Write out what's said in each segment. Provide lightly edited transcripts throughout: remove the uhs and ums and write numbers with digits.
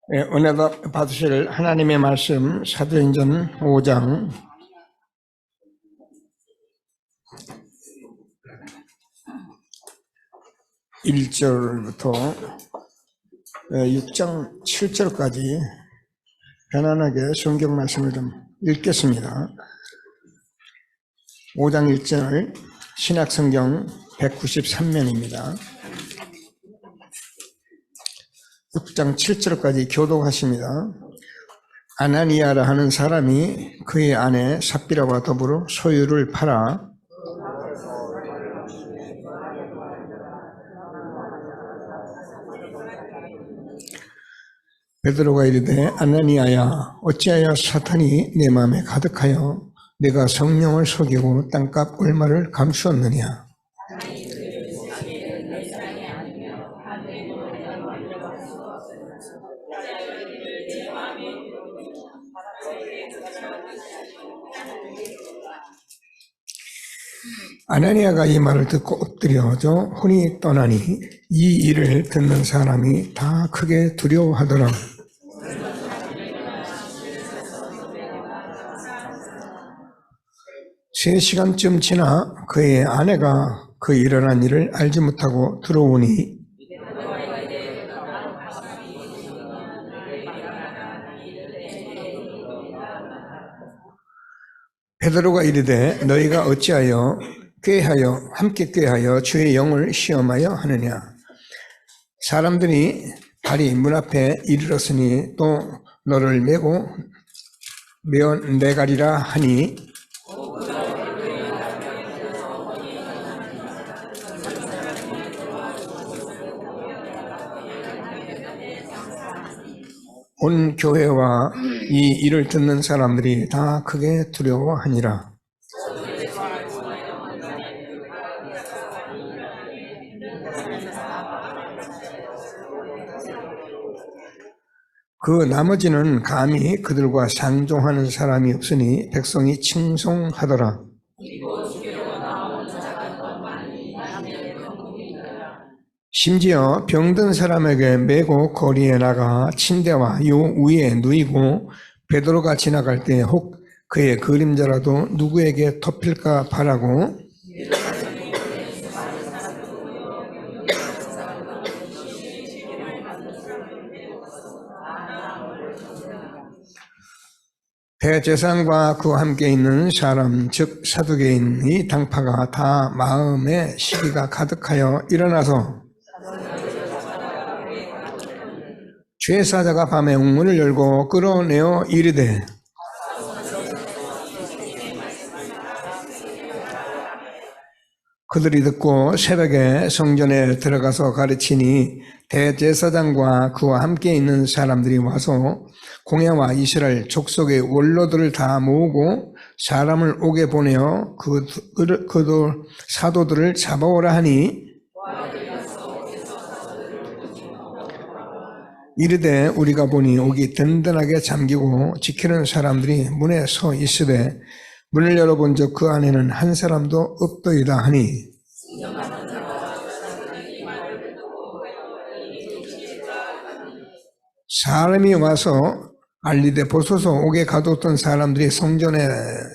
은혜도 받으실 하나님의 말씀 사도행전 5장 1절부터 6장 7절까지 편안하게 성경 말씀을 좀 읽겠습니다. 5장 1절 신약성경 193면입니다. 6장 7절까지 교독하십니다. 아나니아라 하는 사람이 그의 아내 삽비라와 더불어 소유를 팔아 베드로가 이르되 아나니아야 어찌하여 사탄이 내 마음에 가득하여 내가 성령을 속이고 땅값 얼마를 감추었느냐. 아나니아가 이 말을 듣고 엎드려져 혼이 떠나니 이 일을 듣는 사람이 다 크게 두려워하더라. 세 시간쯤 지나 그의 아내가 그 일어난 일을 알지 못하고 들어오니 베드로가 이르되 너희가 어찌하여 함께 꾀하여 주의 영을 시험하여 하느냐. 사람들이 발이 문 앞에 이르렀으니 또 너를 메고 내가리라 하니 온 교회와 이 일을 듣는 사람들이 다 크게 두려워하니라. 그 나머지는 감히 그들과 상종하는 사람이 없으니 백성이 칭송하더라. 심지어 병든 사람에게 메고 거리에 나가 침대와 요 위에 누이고 베드로가 지나갈 때 혹 그의 그림자라도 누구에게 덮일까 바라고 대제사장과 그와 함께 있는 사람 즉 사두개인의 당파가 다 마음에 시기가 가득하여 일어나서 죄사자가 밤에 옥문을 열고 끌어내어 이르되 그들이 듣고 새벽에 성전에 들어가서 가르치니 대제사장과 그와 함께 있는 사람들이 와서 공야와 이스라엘 족속의 원로들을 다 모으고 사람을 옥에 보내어 그 사도들을 잡아오라 하니 이르되 우리가 보니 옥이 든든하게 잠기고 지키는 사람들이 문에 서 있으되 문을 열어본 적 그 안에는 한 사람도 없더이다 하니 사람이 와서 알리되 보소서 옥에 가뒀던 사람들이 성전에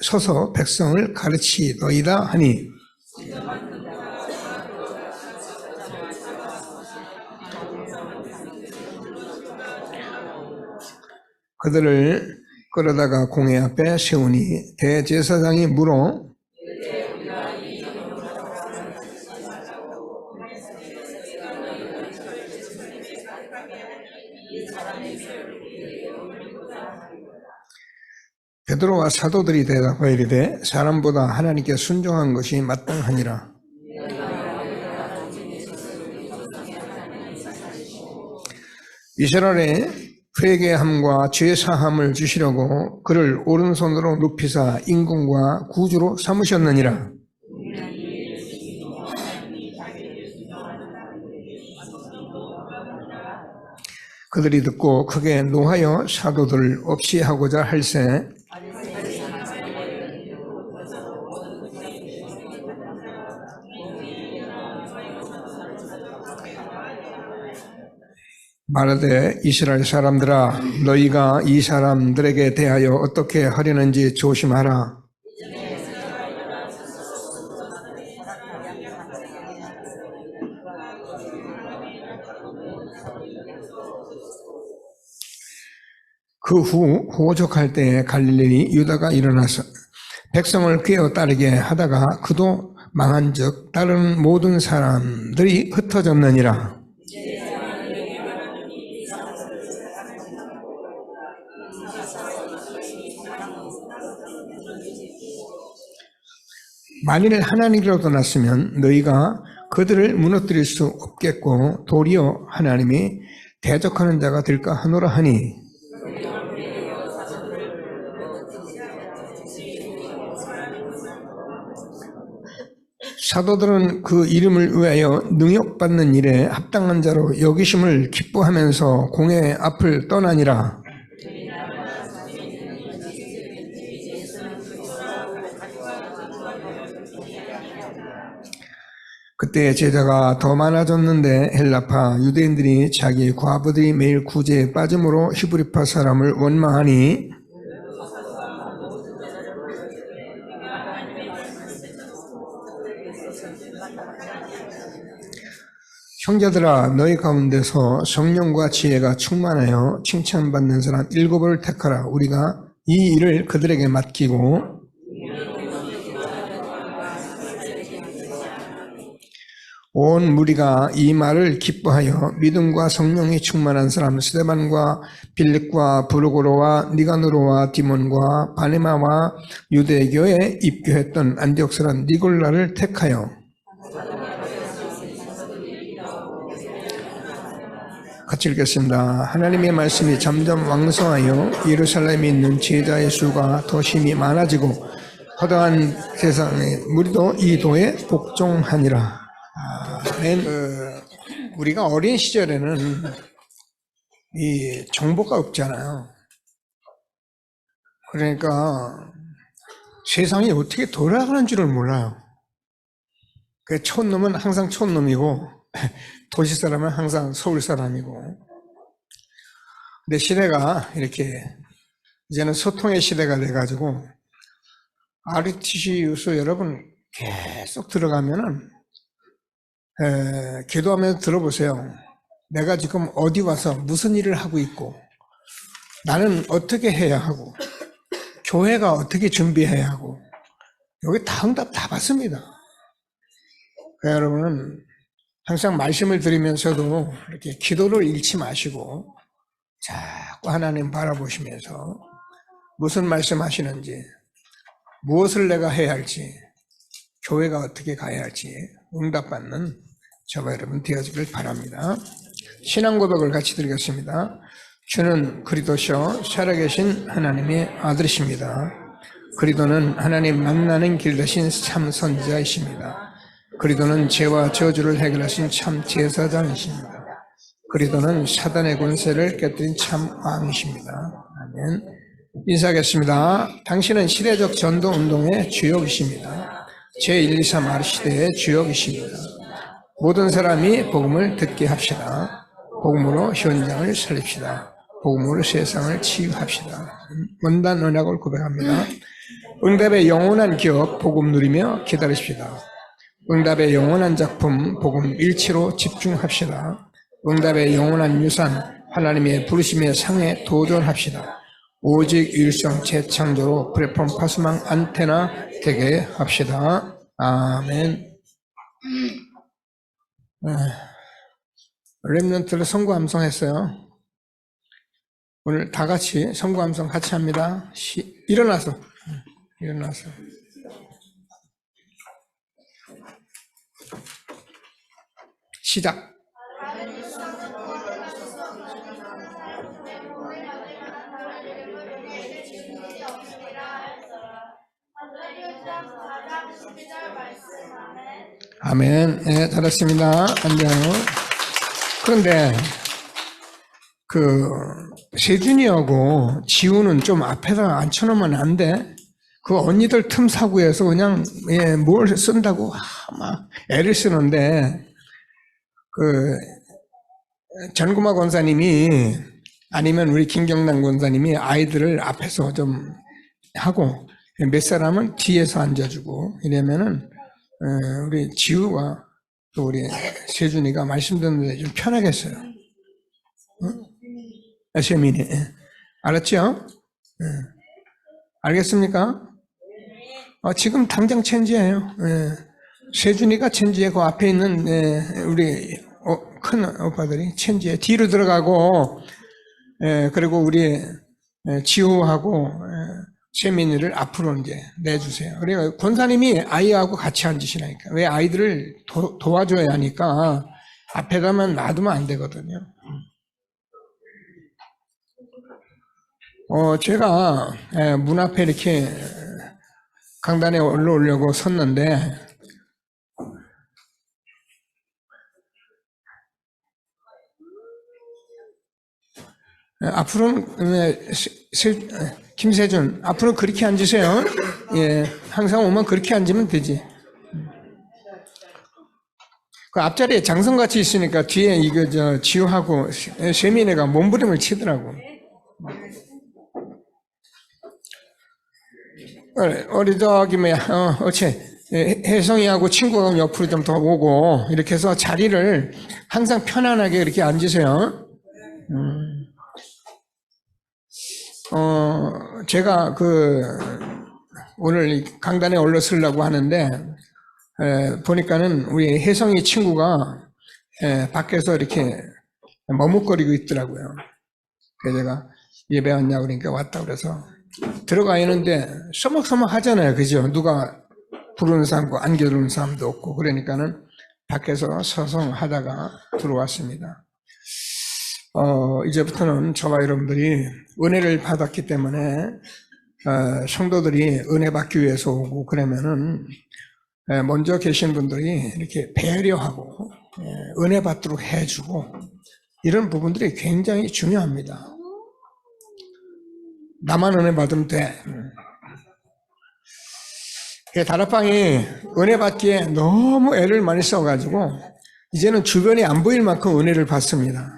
서서 백성을 가르치더이다 하니 그들을 끌어다가 공회 앞에 세우니 대제사장이 물어 베드로와 사도들이 대답하여 이르되 사람보다 하나님께 순종한 것이 마땅하니라. 이스라엘에 회개함과 죄사함을 주시려고 그를 오른손으로 높이사 임금과 구주로 삼으셨느니라. 그들이 듣고 크게 노하여 사도들을 없이 하고자 할세 말하되 이스라엘 사람들아 너희가 이 사람들에게 대하여 어떻게 하려는지 조심하라. 그 후 호적할 때에 갈릴리 유다가 일어나서 백성을 꾀어 따르게 하다가 그도 망한즉 다른 모든 사람들이 흩어졌느니라. 만일 하나님이라도 났으면 너희가 그들을 무너뜨릴 수 없겠고 도리어 하나님이 대적하는 자가 될까 하노라 하니 사도들은 그 이름을 위하여 능욕받는 일에 합당한 자로 여기심을 기뻐하면서 공회 앞을 떠나니라. 그때 제자가 더 많아졌는데 헬라파 유대인들이 자기 과부들이 매일 구제에 빠짐으로 히브리파 사람을 원망하니 형제들아 너희 가운데서 성령과 지혜가 충만하여 칭찬받는 사람 7을 택하라. 우리가 이 일을 그들에게 맡기고 온 무리가 이 말을 기뻐하여 믿음과 성령이 충만한 사람 스데반과 빌립과 브루고로와 니가노로와 디몬과 바네마와 유대교에 입교했던 안디옥 사람 니골라를 택하여 같이 읽겠습니다. 하나님의 말씀이 점점 왕성하여 예루살렘에 있는 제자의 수가 더 심히 많아지고 허다한 세상의 무리도 이 도에 복종하니라. 아멘. 우리가 어린 시절에는 이 정보가 없잖아요. 그러니까 세상이 어떻게 돌아가는 줄을 몰라요. 그 촌놈은 항상 촌놈이고 도시 사람은 항상 서울 사람이고. 근데 시대가 이렇게 이제는 소통의 시대가 돼가지고 RTC 뉴스 여러분 계속 들어가면은 기도하면서 들어보세요. 내가 지금 어디 와서 무슨 일을 하고 있고 나는 어떻게 해야 하고 교회가 어떻게 준비해야 하고 여기 다 응답 다 받습니다. 여러분은 항상 말씀을 드리면서도 이렇게 기도를 잃지 마시고 자꾸 하나님 바라보시면서 무슨 말씀하시는지 무엇을 내가 해야 할지 교회가 어떻게 가야 할지 응답받는 저와 여러분 되어지길 바랍니다. 신앙 고백을 같이 드리겠습니다. 주는 그리스도시요 살아계신 하나님의 아들이십니다. 그리스도는 하나님 만나는 길 대신 참 선지자이십니다. 그리스도는 죄와 저주를 해결하신 참 제사장이십니다. 그리스도는 사단의 권세를 깨뜨린 참 왕이십니다. 아멘. 인사하겠습니다. 당신은 시대적 전도운동의 주역이십니다. 제1, 2, 3R 시대의 주역이십니다. 모든 사람이 복음을 듣게 합시다. 복음으로 현장을 살립시다. 복음으로 세상을 치유합시다. 원단 언약을 고백합니다. 응답의 영원한 기업 복음 누리며 기다리십시다. 응답의 영원한 작품 복음 일치로 집중합시다. 응답의 영원한 유산 하나님의 부르심의 상에 도전합시다. 오직 일성 재창조로 플랫폼 파수망 안테나 되게 합시다. 아멘. 렘넌트를 선구 암송했어요. 오늘 다 같이 선구 암송 같이 합니다. 일어나서 시작. 아멘. 네, 잘했습니다. 안녕. 그런데 세준이하고 지우는 좀 앞에다 앉혀놓으면 안 돼. 그 언니들 틈사구에서 그냥 뭘 쓴다고 막 애를 쓰는데 전구마 권사님이 아니면 우리 김경남 권사님이 아이들을 앞에서 좀 하고 몇 사람은 뒤에서 앉아주고 이러면은 우리 지우가 또 우리 세준이가 말씀 듣는데 좀 편하겠어요. 세민이 알았죠? 알겠습니까? 지금 당장 체인지예요. 세준이가 체인지에 그 앞에 있는 우리 큰 오빠들이 체인지에 뒤로 들어가고 그리고 우리 지우하고 세민이를 앞으로 이제 내주세요. 그러니까 권사님이 아이하고 같이 앉으시라니까. 왜 아이들을 도와줘야 하니까 앞에다만 놔두면 안 되거든요. 제가 문 앞에 이렇게 강단에 올라오려고 섰는데 앞으로는 김세준 앞으로 그렇게 앉으세요. 예, 항상 오면 그렇게 앉으면 되지. 그 앞자리에 장성같이 있으니까 뒤에 이거 지우하고 세민이가 몸부림을 치더라고. 우리 저기 혜성이하고 친구가 옆으로 좀 더 오고 이렇게 해서 자리를 항상 편안하게 이렇게 앉으세요. 제가 오늘 강단에 올라서려고 하는데 보니까는 우리 혜성이 친구가 밖에서 이렇게 머뭇거리고 있더라고요. 그래서 제가 예배 왔냐고 그러니까 왔다 그래서 들어가 있는데 서먹서먹 하잖아요. 그죠? 누가 부르는 사람도 안 겨루는 사람도 없고 그러니까는 밖에서 서성하다가 들어왔습니다. 이제부터는 저와 여러분들이 은혜를 받았기 때문에 성도들이 은혜 받기 위해서 오고 그러면은 먼저 계신 분들이 이렇게 배려하고 은혜 받도록 해주고 이런 부분들이 굉장히 중요합니다. 나만 은혜 받으면 돼. 다락방이 은혜 받기에 너무 애를 많이 써가지고 이제는 주변이 안 보일 만큼 은혜를 받습니다.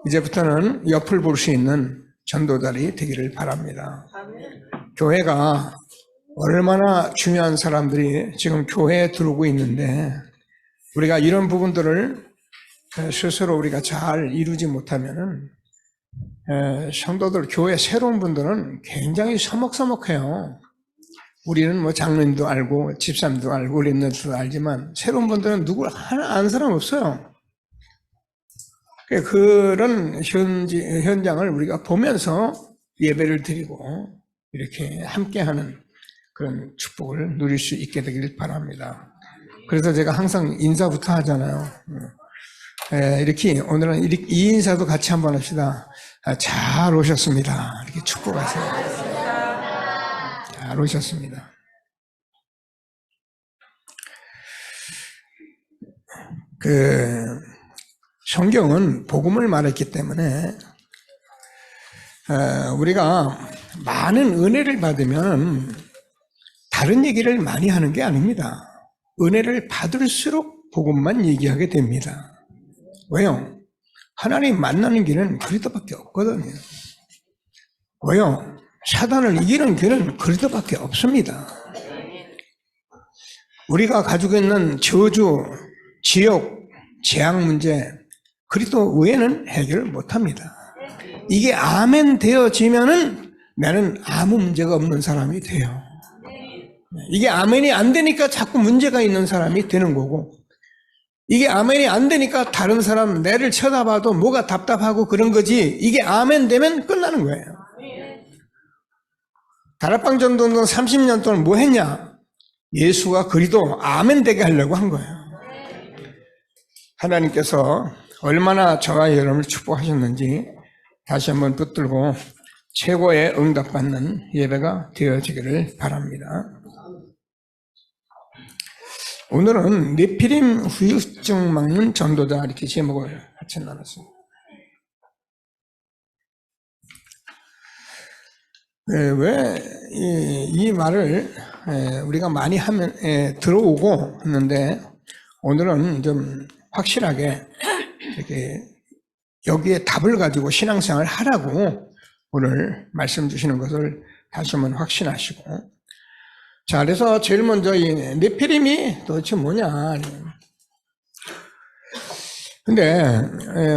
이제부터는 옆을 볼 수 있는 전도자들이 되기를 바랍니다. 교회가 얼마나 중요한 사람들이 지금 교회에 들어오고 있는데 우리가 이런 부분들을 스스로 우리가 잘 이루지 못하면은 성도들, 교회 새로운 분들은 굉장히 서먹서먹해요. 우리는 뭐 장로님도 알고 집사님도 알고 렘넌트도 알지만 새로운 분들은 누구 하나 아는 사람 없어요. 그런 현장을 우리가 보면서 예배를 드리고 이렇게 함께하는 그런 축복을 누릴 수 있게 되길 바랍니다. 그래서 제가 항상 인사부터 하잖아요. 이렇게 오늘은 이 인사도 같이 한번 합시다. 잘 오셨습니다. 이렇게 축복하세요. 잘 오셨습니다. 성경은 복음을 말했기 때문에 우리가 많은 은혜를 받으면 다른 얘기를 많이 하는 게 아닙니다. 은혜를 받을수록 복음만 얘기하게 됩니다. 왜요? 하나님 만나는 길은 그리스도밖에 없거든요. 왜요? 사단을 이기는 길은 그리스도밖에 없습니다. 우리가 가지고 있는 저주, 지옥, 재앙 문제 그리스도 외에는 해결을 못합니다. 이게 아멘 되어지면은 나는 아무 문제가 없는 사람이 돼요. 이게 아멘이 안 되니까 자꾸 문제가 있는 사람이 되는 거고 이게 아멘이 안 되니까 다른 사람 내를 쳐다봐도 뭐가 답답하고 그런 거지 이게 아멘 되면 끝나는 거예요. 다락방 전도는 30년 동안 뭐 했냐? 예수가 그리스도 아멘 되게 하려고 한 거예요. 하나님께서 얼마나 저와 여러분을 축복하셨는지 다시 한번 붙들고 최고의 응답받는 예배가 되어지기를 바랍니다. 오늘은 네피림 후유증 막는 전도자 이렇게 제목을 같이 나눴습니다. 왜 이 말을 우리가 많이 하면 들어오고 했는데 오늘은 좀 확실하게 이렇게 여기에 답을 가지고 신앙생활을 하라고 오늘 말씀 주시는 것을 다시 한번 확신하시고. 자, 그래서 제일 먼저 이 네피림이 도대체 뭐냐. 근데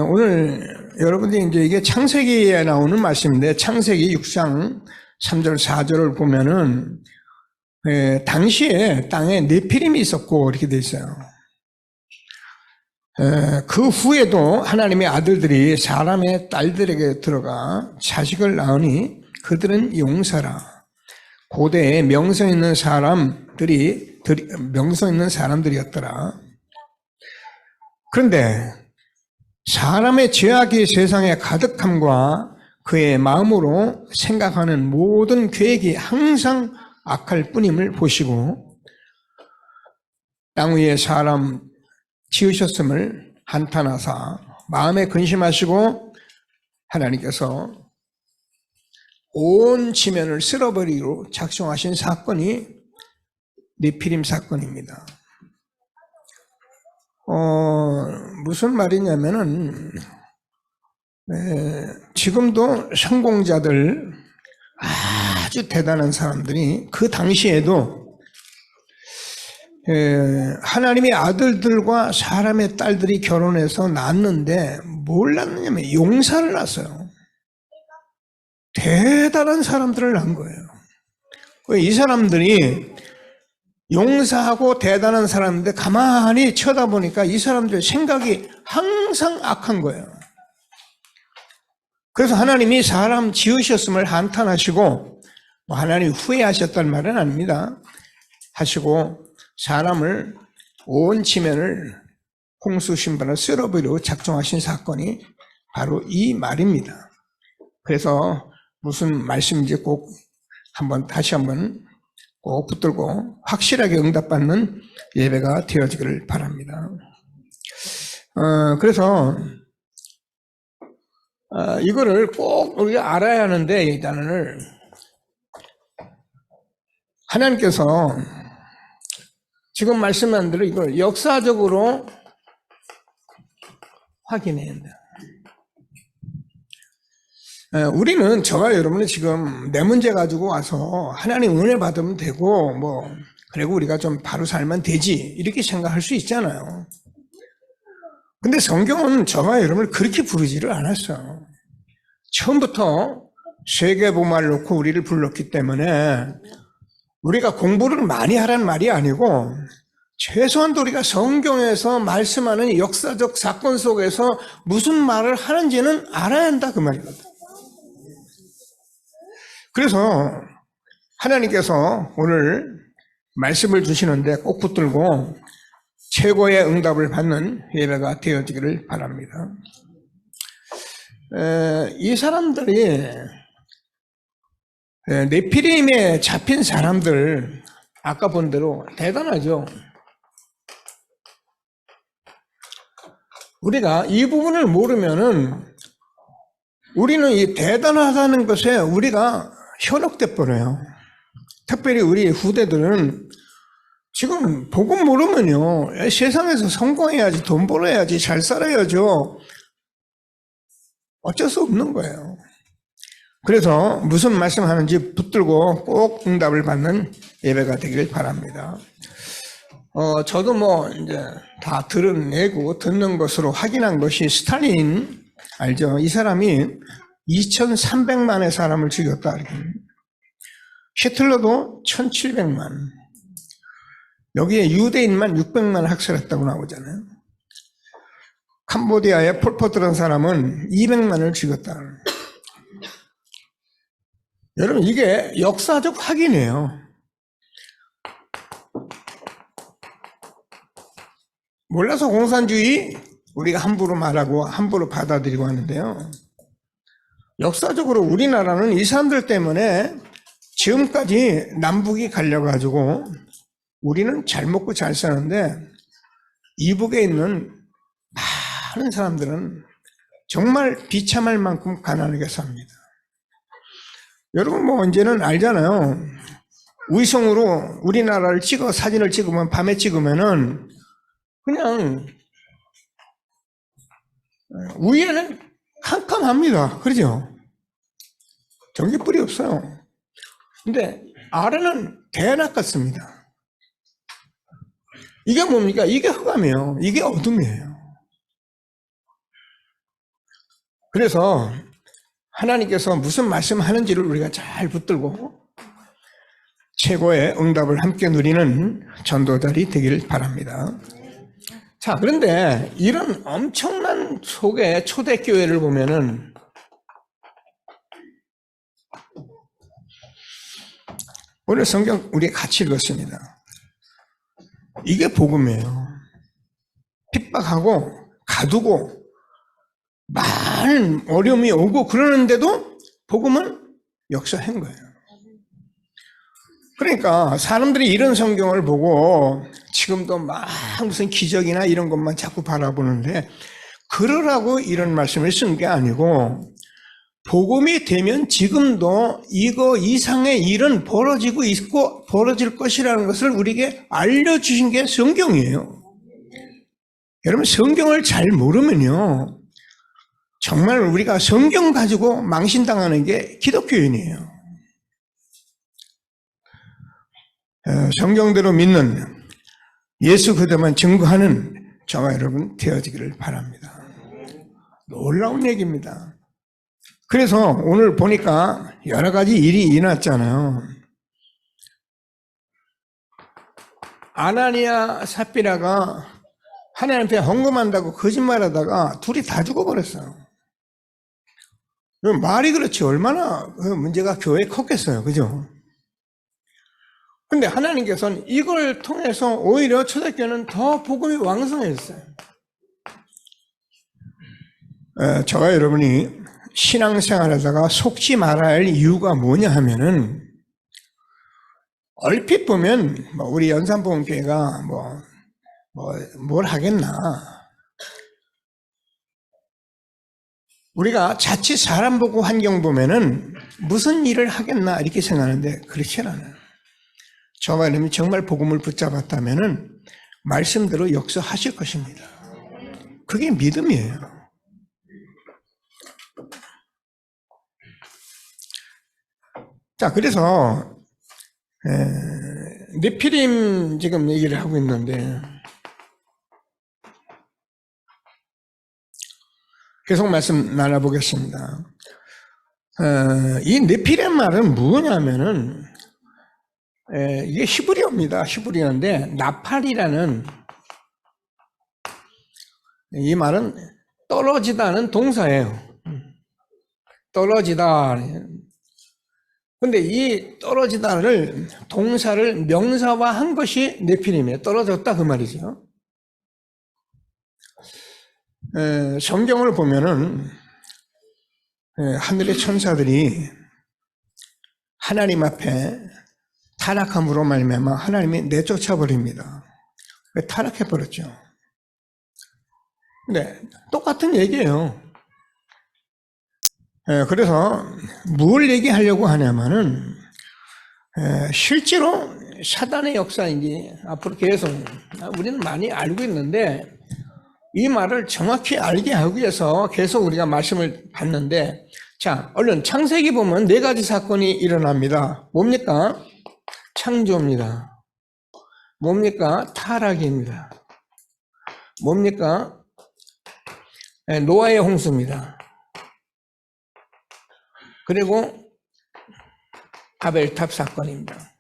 오늘 여러분들이 이제 이게 창세기에 나오는 말씀인데, 창세기 6장 3절 4절을 보면은 당시에 땅에 네피림이 있었고 이렇게 돼 있어요. 그 후에도 하나님의 아들들이 사람의 딸들에게 들어가 자식을 낳으니 그들은 용사라. 고대에 명성 있는 사람들이었더라. 그런데 사람의 죄악이 세상에 가득함과 그의 마음으로 생각하는 모든 계획이 항상 악할 뿐임을 보시고 땅 위에 사람 지으셨음을 한탄하사 마음에 근심하시고 하나님께서 온 지면을 쓸어버리기로 작정하신 사건이 네피림 사건입니다. 무슨 말이냐면은 지금도 성공자들, 아주 대단한 사람들이 그 당시에도 하나님의 아들들과 사람의 딸들이 결혼해서 낳았는데 뭘 낳느냐면 용사를 낳았어요. 대단한 사람들을 낳은 거예요. 이 사람들이 용사하고 대단한 사람인데 가만히 쳐다보니까 이 사람들의 생각이 항상 악한 거예요. 그래서 하나님이 사람 지으셨음을 한탄하시고, 하나님이 후회하셨다는 말은 아닙니다. 하시고 사람을 온 지면을 홍수 심판을 쓸어버리고 작정하신 사건이 바로 이 말입니다. 그래서 무슨 말씀인지 꼭 다시 한번 꼭 붙들고 확실하게 응답받는 예배가 되어지기를 바랍니다. 그래서 이거를 꼭 우리가 알아야 하는데, 이 단어를 하나님께서 지금 말씀한 대로 이걸 역사적으로 확인해야 한다. 우리는, 저와 여러분은 지금 내 문제 가지고 와서 하나님 은혜 받으면 되고 그리고 우리가 좀 바로 살면 되지, 이렇게 생각할 수 있잖아요. 근데 성경은 저와 여러분을 그렇게 부르지를 않았어요. 처음부터 세계복음화를 놓고 우리를 불렀기 때문에 우리가 공부를 많이 하라는 말이 아니고, 최소한도 우리가 성경에서 말씀하는 역사적 사건 속에서 무슨 말을 하는지는 알아야 한다, 그 말이거든. 그래서 하나님께서 오늘 말씀을 주시는데 꼭 붙들고 최고의 응답을 받는 예배가 되어지기를 바랍니다. 이 사람들이 네피림에 잡힌 사람들, 아까 본 대로 대단하죠. 우리가 이 부분을 모르면은 우리는 이 대단하다는 것에 우리가 현혹돼 버려요. 특별히 우리 후대들은 지금 복음 모르면요, 세상에서 성공해야지, 돈 벌어야지, 잘 살아야죠, 어쩔 수 없는 거예요. 그래서 무슨 말씀하는지 붙들고 꼭 응답을 받는 예배가 되길 바랍니다. 저도 이제 다 들어내고 듣는 것으로 확인한 것이, 스탈린 알죠? 이 사람이 2300만의 사람을 죽였다. 히틀러도 1700만. 여기에 유대인만 600만 학살했다고 나오잖아요. 캄보디아의 폴포트라는 사람은 200만을 죽였다. 여러분, 이게 역사적 확인이에요. 몰라서 공산주의 우리가 함부로 말하고 함부로 받아들이고 하는데요, 역사적으로 우리나라는 이 사람들 때문에 지금까지 남북이 갈려가지고 우리는 잘 먹고 잘 사는데 이북에 있는 많은 사람들은 정말 비참할 만큼 가난하게 삽니다. 여러분 이제는 알잖아요. 위성으로 우리나라를 사진을 찍으면, 밤에 찍으면은 그냥 위에는 캄캄합니다. 그러죠? 전기불이 없어요. 근데 아래는 대낮 같습니다. 이게 뭡니까? 이게 흑암이에요. 이게 어둠이에요. 그래서 하나님께서 무슨 말씀하는지를 우리가 잘 붙들고 최고의 응답을 함께 누리는 전도자들이 되길 바랍니다. 자, 그런데 이런 엄청난 속에 초대교회를 보면은 오늘 성경 우리 같이 읽었습니다. 이게 복음이에요. 핍박하고 가두고 많은 어려움이 오고 그러는데도 복음은 역사한 거예요. 그러니까 사람들이 이런 성경을 보고 지금도 막 무슨 기적이나 이런 것만 자꾸 바라보는데 그러라고 이런 말씀을 쓴 게 아니고 복음이 되면 지금도 이거 이상의 일은 벌어지고 있고 벌어질 것이라는 것을 우리에게 알려주신 게 성경이에요. 여러분 성경을 잘 모르면요 정말 우리가 성경 가지고 망신당하는 게 기독교인이에요. 성경대로 믿는 예수 그대만 증거하는 저와 여러분 되어지기를 바랍니다. 놀라운 얘기입니다. 그래서 오늘 보니까 여러 가지 일이 일어났잖아요. 아나니아 삽비라가 하나님 앞에 헌금한다고 거짓말하다가 둘이 다 죽어버렸어요. 말이 그렇지 얼마나 문제가 교회에 컸겠어요. 그죠? 근데 하나님께서는 이걸 통해서 오히려 초대교회는 더 복음이 왕성했어요. 저와 여러분이 신앙생활하다가 속지 말아야 할 이유가 뭐냐 하면은 얼핏 보면 우리 연산복음교회가 뭘 하겠나. 우리가 자칫 사람 보고 환경 보면은 무슨 일을 하겠나 이렇게 생각하는데 그렇지 않아요. 저와 여러분이 정말 복음을 붙잡았다면은 말씀대로 역사하실 것입니다. 그게 믿음이에요. 자, 그래서 네피림 지금 얘기를 하고 있는데 계속 말씀 나눠보겠습니다. 이 네피림 말은 뭐냐면은 이게 히브리어입니다. 히브리어인데 나팔이라는 이 말은 떨어지다는 동사예요. 떨어지다. 근데 이 떨어지다를 동사를 명사화한 것이 네피림이에요. 떨어졌다 그 말이죠. 성경을 보면은 하늘의 천사들이 하나님 앞에 타락함으로 말미암아 하나님이 내쫓아 버립니다. 왜 타락해 버렸죠? 근데 똑같은 얘기예요. 그래서 뭘 얘기하려고 하냐면은 실제로 사단의 역사인지 앞으로 계속 우리는 많이 알고 있는데 이 말을 정확히 알게 하기 위해서 계속 우리가 말씀을 봤는데 자, 얼른 창세기 보면 4가지 사건이 일어납니다. 뭡니까? 창조입니다. 뭡니까? 타락입니다. 뭡니까? 노아의 홍수입니다. 그리고 바벨탑 사건입니다.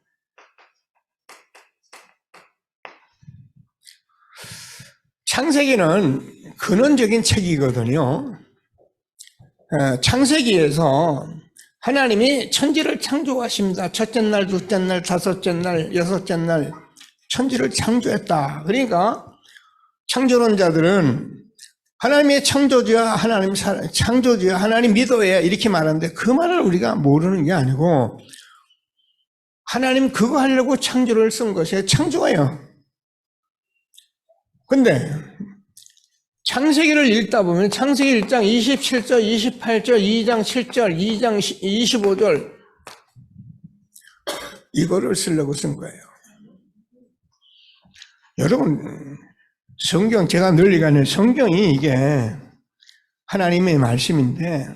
창세기는 근원적인 책이거든요. 창세기에서 하나님이 천지를 창조하십니다. 첫째 날, 둘째 날, 다섯째 날, 여섯째 날 천지를 창조했다. 그러니까 창조론자들은 하나님의 창조주야 하나님 믿어야 이렇게 말하는데 그 말을 우리가 모르는 게 아니고 하나님 그거 하려고 창조를 쓴 것이 창조예요. 근데 창세기를 읽다 보면 창세기 1장 27절, 28절, 2장 7절, 2장 25절 이거를 쓰려고 쓴 거예요. 여러분 성경 제가 늘 얘기하는 성경이 이게 하나님의 말씀인데,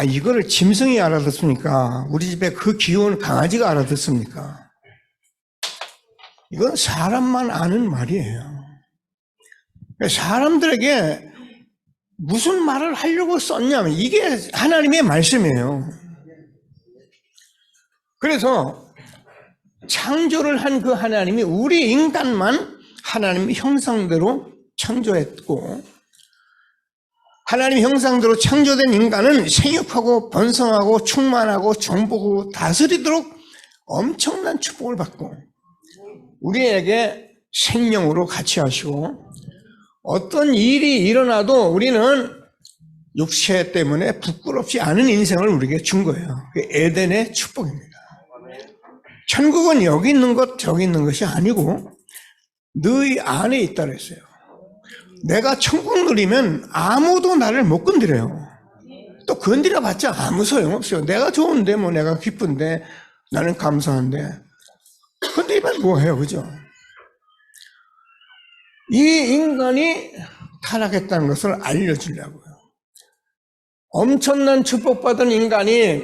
이거를 짐승이 알아듣습니까? 우리 집에 그 귀여운 강아지가 알아듣습니까? 이건 사람만 아는 말이에요. 사람들에게 무슨 말을 하려고 썼냐면 이게 하나님의 말씀이에요. 그래서 창조를 한 그 하나님이 우리 인간만 하나님의 형상대로 창조했고, 하나님 형상대로 창조된 인간은 생육하고 번성하고 충만하고 정복하고 다스리도록 엄청난 축복을 받고 우리에게 생명으로 같이 하시고, 어떤 일이 일어나도 우리는 육체 때문에 부끄럽지 않은 인생을 우리에게 준 거예요. 그게 에덴의 축복입니다. 천국은 여기 있는 것 저기 있는 것이 아니고 너희 안에 있다 그랬어요. 내가 천국 누리면 아무도 나를 못 건드려요. 또 건드려봤자 아무 소용없어요. 내가 좋은데 뭐 내가 기쁜데 나는 감사한데 건드리면 뭐해요, 그죠? 이 인간이 타락했다는 것을 알려주려고요. 엄청난 축복받은 인간이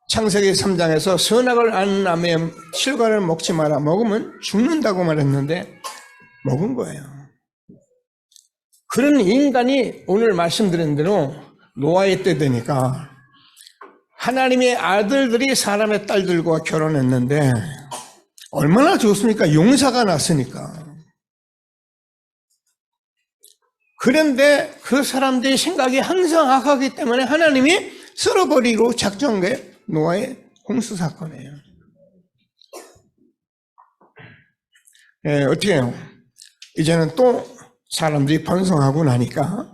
창세기 3장에서 선악을 아는 나무의 실과를 먹지 마라. 먹으면 죽는다고 말했는데 먹은 거예요. 그런 인간이 오늘 말씀드린 대로 노아의 때 되니까 하나님의 아들들이 사람의 딸들과 결혼했는데 얼마나 좋습니까? 용사가 났으니까. 그런데 그 사람들의 생각이 항상 악하기 때문에 하나님이 쓸어버리고 작정한 게 노아의 홍수 사건이에요. 어떻게 해요? 이제는 또 사람들이 번성하고 나니까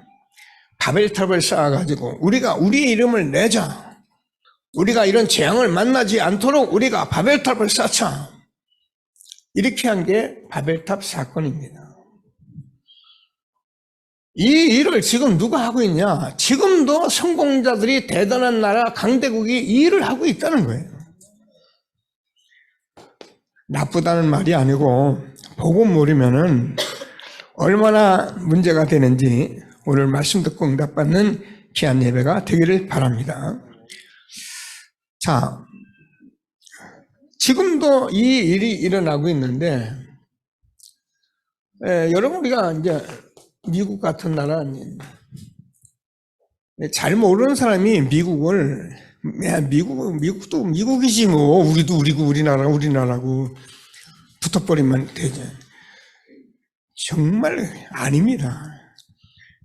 바벨탑을 쌓아가지고 우리가 우리의 이름을 내자. 우리가 이런 재앙을 만나지 않도록 우리가 바벨탑을 쌓자. 이렇게 한 게 바벨탑 사건입니다. 이 일을 지금 누가 하고 있냐? 지금도 성공자들이 대단한 나라 강대국이 이 일을 하고 있다는 거예요. 나쁘다는 말이 아니고 복음 모르면은 얼마나 문제가 되는지 오늘 말씀 듣고 응답받는 귀한 예배가 되기를 바랍니다. 자, 지금도 이 일이 일어나고 있는데, 여러분 우리가 이제 미국 같은 나라, 잘 모르는 사람이 미국을, 미국도 미국이지 뭐, 우리도 우리고 우리나라고 붙어버리면 되죠. 정말 아닙니다.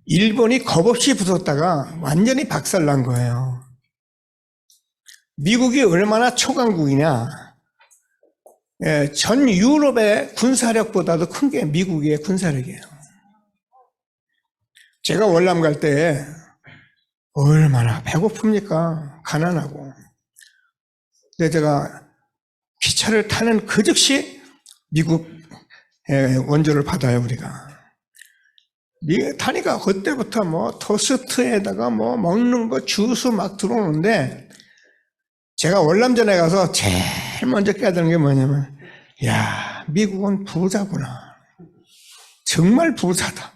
일본이 겁없이 붙었다가 완전히 박살난 거예요. 미국이 얼마나 초강국이냐. 전 유럽의 군사력보다도 큰 게 미국의 군사력이에요. 제가 월남 갈 때 얼마나 배고픕니까? 가난하고. 근데 제가 기차를 타는 그 즉시 미국 원조를 받아요, 우리가. 타니까 그때부터 뭐 토스트에다가 뭐 먹는 거 주스 막 들어오는데 제가 월남전에 가서 제일 먼저 깨달은 게 뭐냐면, 야, 미국은 부자구나. 정말 부자다.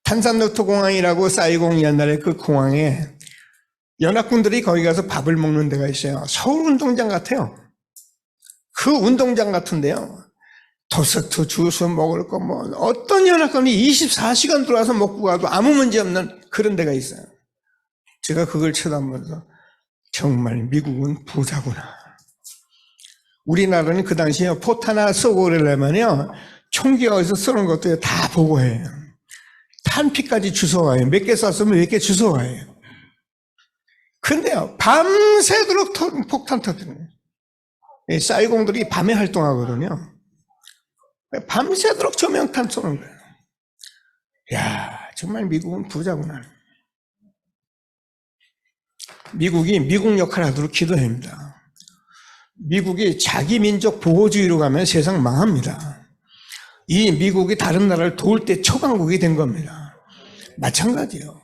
탄산노트 공항이라고 사이공 옛날에 그 공항에 연합군들이 거기 가서 밥을 먹는 데가 있어요. 서울 운동장 같아요. 그 운동장 같은데요. 토스트, 주스 먹을 거 뭐 어떤 연합군이 24시간 들어와서 먹고 가도 아무 문제 없는 그런 데가 있어요. 제가 그걸 쳐다보면서 정말 미국은 부자구나. 우리나라는 그 당시에 포트 하나 쏘고 그러려면요, 총기가 어디서 쏘는 것도 다 보고해요. 탄피까지 주워와요. 몇 개 쐈으면 몇 개 주워와요. 근데요, 밤새도록 폭탄 터뜨려요. 사이공들이 밤에 활동하거든요. 밤새도록 조명탄 쏘는 거예요. 야, 정말 미국은 부자구나. 미국이 미국 역할을 하도록 기도합니다. 미국이 자기 민족 보호주의로 가면 세상 망합니다. 이 미국이 다른 나라를 도울 때 초강국이 된 겁니다. 마찬가지예요.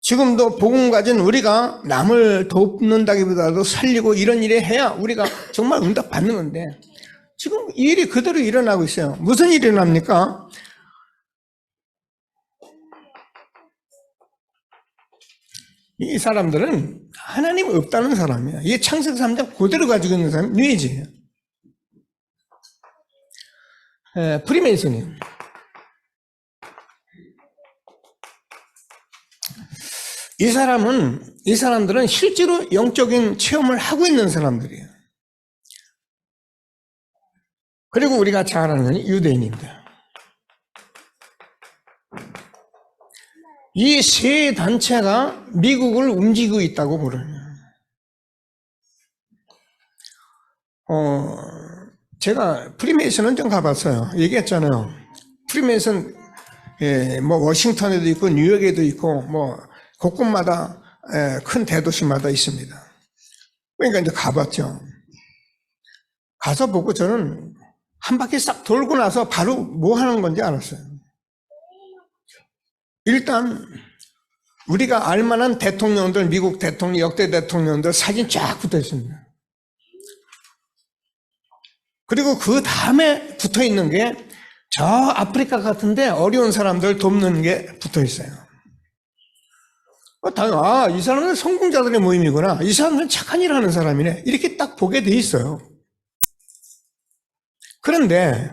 지금도 복음 가진 우리가 남을 돕는다기보다도 살리고 이런 일을 해야 우리가 정말 응답 받는 건데 지금 이 일이 그대로 일어나고 있어요. 무슨 일이 일어납니까? 이 사람들은 하나님 없다는 사람이야. 이게 창세기 3장 그대로 가지고 있는 사람이 뉘에지예요. 프리메이슨이에요. 이 사람들은 실제로 영적인 체험을 하고 있는 사람들이에요. 그리고 우리가 잘 아는 건 유대인입니다. 이 세 단체가 미국을 움직이고 있다고 보려요. 제가 프리메이슨은 좀 가봤어요. 얘기했잖아요. 프리메이슨, 뭐 워싱턴에도 있고 뉴욕에도 있고 뭐 곳곳마다 큰 대도시마다 있습니다. 그러니까 이제 가봤죠. 가서 보고 저는 한 바퀴 싹 돌고 나서 바로 뭐 하는 건지 알았어요. 일단 우리가 알만한 대통령들, 미국 대통령, 역대 대통령들 사진 쫙 붙어 있습니다. 그리고 그 다음에 붙어 있는 게 저 아프리카 같은데 어려운 사람들 돕는 게 붙어 있어요. 이 사람은 성공자들의 모임이구나. 이 사람은 착한 일 하는 사람이네. 이렇게 딱 보게 돼 있어요. 그런데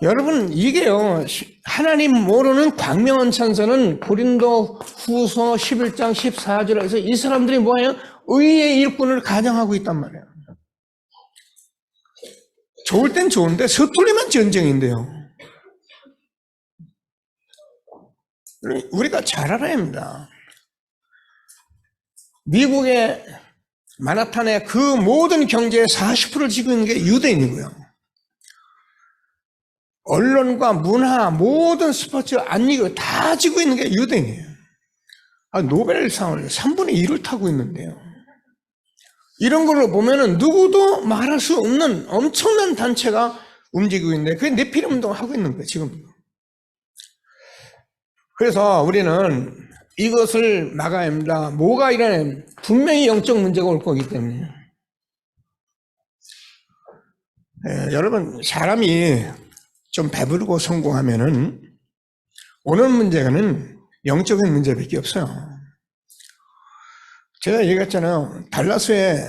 여러분, 이게요, 하나님 모르는 광명한 찬사는 고린도 후서 11장 14절에서 이 사람들이 뭐예요? 의의 일꾼을 가장하고 있단 말이에요. 좋을 땐 좋은데 서툴리면 전쟁인데요. 우리가 잘 알아야 합니다. 미국의 마나탄의 그 모든 경제의 40%를 지고 있는 게 유대인이고요. 언론과 문화, 모든 스포츠, 안리교 다 지고 있는 게 유대인이에요. 노벨상을 3분의 1을 타고 있는데요. 이런 걸로 보면은 누구도 말할 수 없는 엄청난 단체가 움직이고 있는데 그게 네피림 운동을 하고 있는 거예요, 지금. 그래서 우리는 이것을 막아야 합니다. 뭐가 일어나면 분명히 영적 문제가 올 거기 때문에. 여러분, 사람이 좀 배부르고 성공하면은 오는 문제는 영적인 문제밖에 없어요. 제가 얘기했잖아요. 달라스에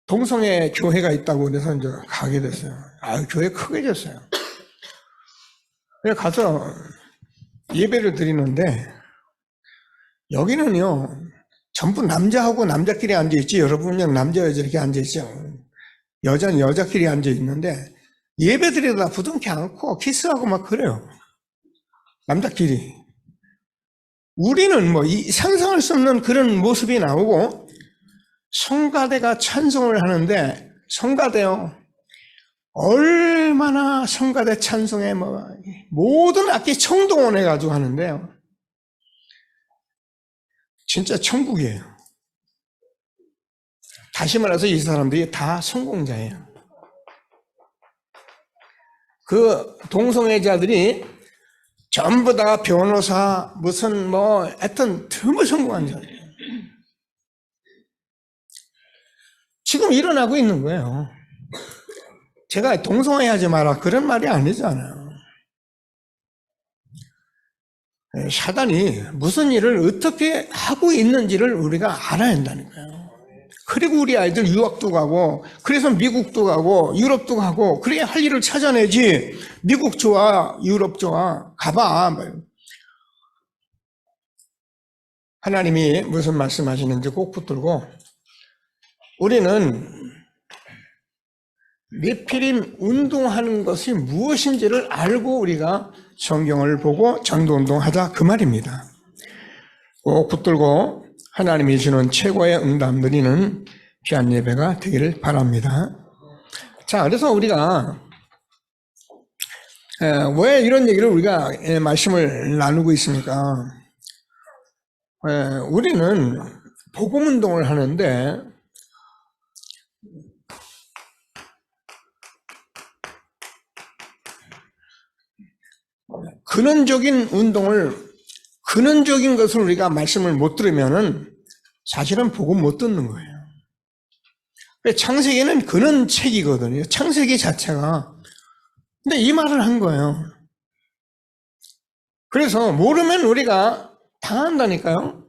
동성애 교회가 있다고 그래서 이제 가게 됐어요. 교회 크게 졌어요. 그래서 가서 예배를 드리는데 여기는요, 전부 남자하고 남자끼리 앉아있지. 여러분 그냥 남자 여자 이렇게 앉아있죠. 여자는 여자끼리 앉아있는데 예배 드리다 부둥켜 안고 키스하고 막 그래요. 남자끼리. 우리는 뭐 상상할 수 없는 그런 모습이 나오고 성가대가 찬송을 하는데 성가대요. 얼마나 성가대 찬송에 모든 악기 청동원해가지고 하는데요. 진짜 천국이에요. 다시 말해서 이 사람들이 다 성공자예요. 그 동성애자들이 전부 다 변호사, 하여튼 너무 성공한 자들이에요. 지금 일어나고 있는 거예요. 제가 동성애 하지 마라 그런 말이 아니잖아요. 사단이 무슨 일을 어떻게 하고 있는지를 우리가 알아야 한다니까요. 그리고 우리 아이들 유학도 가고, 그래서 미국도 가고, 유럽도 가고, 그래야 할 일을 찾아내지. 미국 좋아, 유럽 좋아, 가봐. 하나님이 무슨 말씀하시는지 꼭 붙들고, 우리는 네피림 운동하는 것이 무엇인지를 알고 우리가 성경을 보고 전도운동하자 그 말입니다. 꼭 붙들고 하나님이 주는 최고의 응답 누리는 귀한 예배가 되기를 바랍니다. 자, 그래서 우리가 왜 이런 얘기를 우리가 말씀을 나누고 있습니까? 우리는 복음운동을 하는데 근원적인 것을 우리가 말씀을 못 들으면은 사실은 복음 못 듣는 거예요. 창세기는 근원책이거든요. 창세기 자체가 근데 이 말을 한 거예요. 그래서 모르면 우리가 당한다니까요.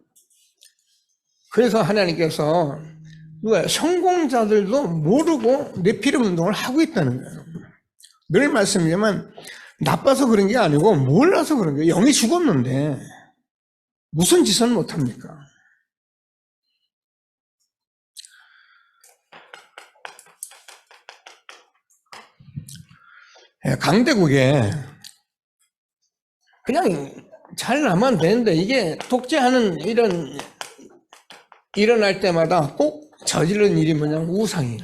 그래서 하나님께서 성공자들도 모르고 네피림 운동을 하고 있다는 거예요. 늘 말씀드리지만 나빠서 그런 게 아니고 몰라서 그런 거예요. 영이 죽었는데 무슨 짓을 못합니까? 강대국에 그냥 잘 나면 되는데 이게 독재하는 일어날 때마다 꼭 저지른 일이 뭐냐면 우상이에요.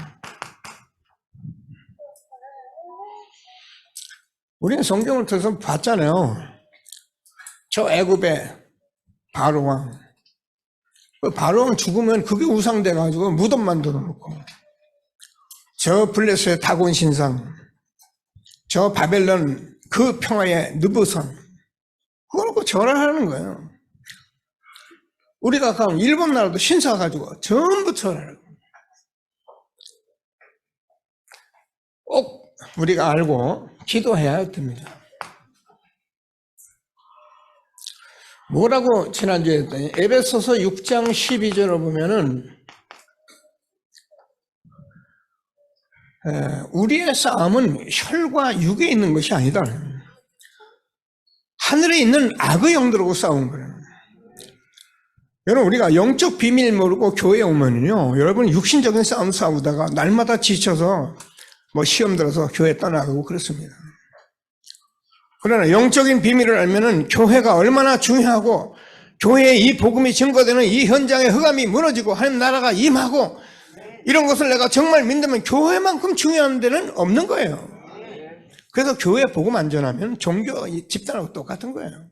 우리는 성경을 통해서 봤잖아요. 저 애굽의 바로왕. 그 바로왕 죽으면 그게 우상 돼가지고 무덤 만들어 놓고, 저 블레셋의 다곤 신상, 저 바벨론 그 평화의 느부산, 그걸 놓고 절하는 거예요. 우리가 가면 일본 나라도 신사 가지고 전부 절하고. 꼭 우리가 알고 기도해야 됩니다. 뭐라고 지난주에 했더니 에베소서 6장 12절을 보면은 우리의 싸움은 혈과 육에 있는 것이 아니다. 하늘에 있는 악의 영들하고 싸우는 거예요. 여러분, 우리가 영적 비밀 모르고 교회에 오면요, 여러분 육신적인 싸움 싸우다가 날마다 지쳐서 뭐 시험 들어서 교회 떠나가고 그렇습니다. 그러나 영적인 비밀을 알면은 교회가 얼마나 중요하고, 교회에 이 복음이 증거되는 이 현장의 흑암이 무너지고 하나님 나라가 임하고, 이런 것을 내가 정말 믿으면 교회만큼 중요한 데는 없는 거예요. 그래서 교회 복음 안 전하면 종교 집단하고 똑같은 거예요.